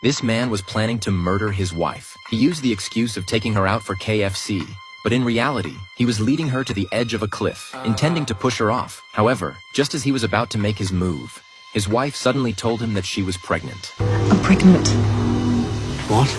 This man was planning to murder his wife. He used the excuse of taking her out for KFC, but in reality, he was leading her to the edge of a cliff, intending to push her off. However, just as he was about to make his move, his wife suddenly told him that she was pregnant. I'm pregnant. What?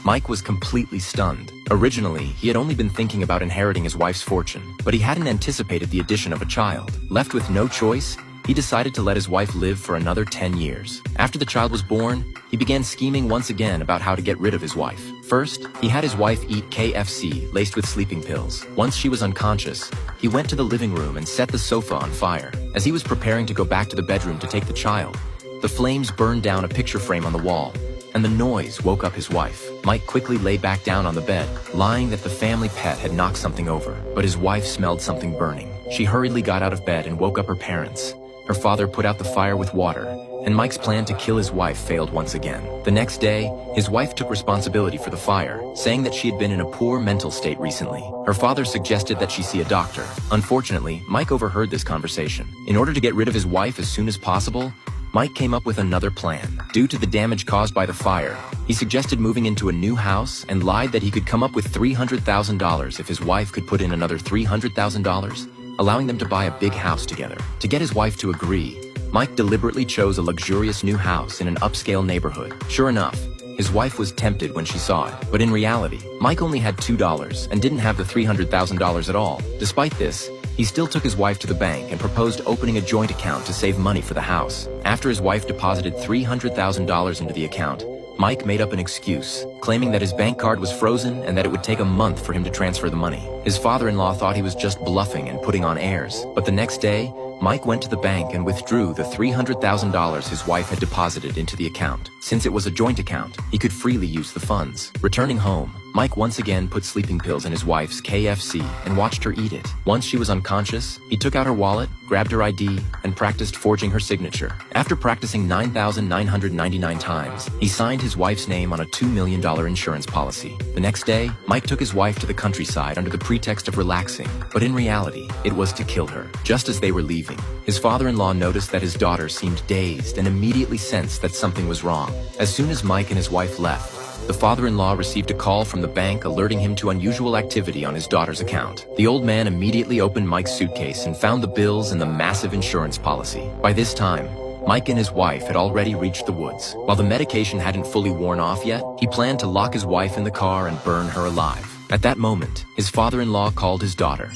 Mike was completely stunned. Originally, he had only been thinking about inheriting his wife's fortune, but he hadn't anticipated the addition of a child. Left with no choice, he decided to let his wife live for another 10 years. After the child was born, he began scheming once again about how to get rid of his wife. First, he had his wife eat KFC laced with sleeping pills. Once she was unconscious, he went to the living room and set the sofa on fire. As he was preparing to go back to the bedroom to take the child, the flames burned down a picture frame on the wall, and the noise woke up his wife. Mike quickly lay back down on the bed, lying that the family pet had knocked something over, but his wife smelled something burning. She hurriedly got out of bed and woke up her parents. Her father put out the fire with water, and Mike's plan to kill his wife failed once again. The next day, his wife took responsibility for the fire, saying that she had been in a poor mental state recently. Her father suggested that she see a doctor. Unfortunately, Mike overheard this conversation. In order to get rid of his wife as soon as possible, Mike came up with another plan. Due to the damage caused by the fire, he suggested moving into a new house and lied that he could come up with $300,000 if his wife could put in another $300,000, allowing them to buy a big house together. To get his wife to agree, Mike deliberately chose a luxurious new house in an upscale neighborhood. Sure enough, his wife was tempted when she saw it, but in reality, Mike only had $2 and didn't have the $300,000 at all. Despite this, he still took his wife to the bank and proposed opening a joint account to save money for the house. After his wife deposited $300,000 into the account, Mike made up an excuse, claiming that his bank card was frozen and that it would take a month for him to transfer the money. His father-in-law thought he was just bluffing and putting on airs, but the next day, Mike went to the bank and withdrew the $300,000 his wife had deposited into the account. Since it was a joint account, he could freely use the funds. Returning home, Mike once again put sleeping pills in his wife's KFC and watched her eat it. Once she was unconscious, he took out her wallet, grabbed her ID, and practiced forging her signature. After practicing 9,999 times, he signed his wife's name on a $2 million insurance policy. The next day, Mike took his wife to the countryside under the pretext of relaxing, but in reality, it was to kill her. Just as they were leaving, his father-in-law noticed that his daughter seemed dazed and immediately sensed that something was wrong. As soon as Mike and his wife left, the father-in-law received a call from the bank alerting him to unusual activity on his daughter's account. The old man immediately opened Mike's suitcase and found the bills and the massive insurance policy. By this time, Mike and his wife had already reached the woods. While the medication hadn't fully worn off yet, he planned to lock his wife in the car and burn her alive. At that moment, his father-in-law called his daughter.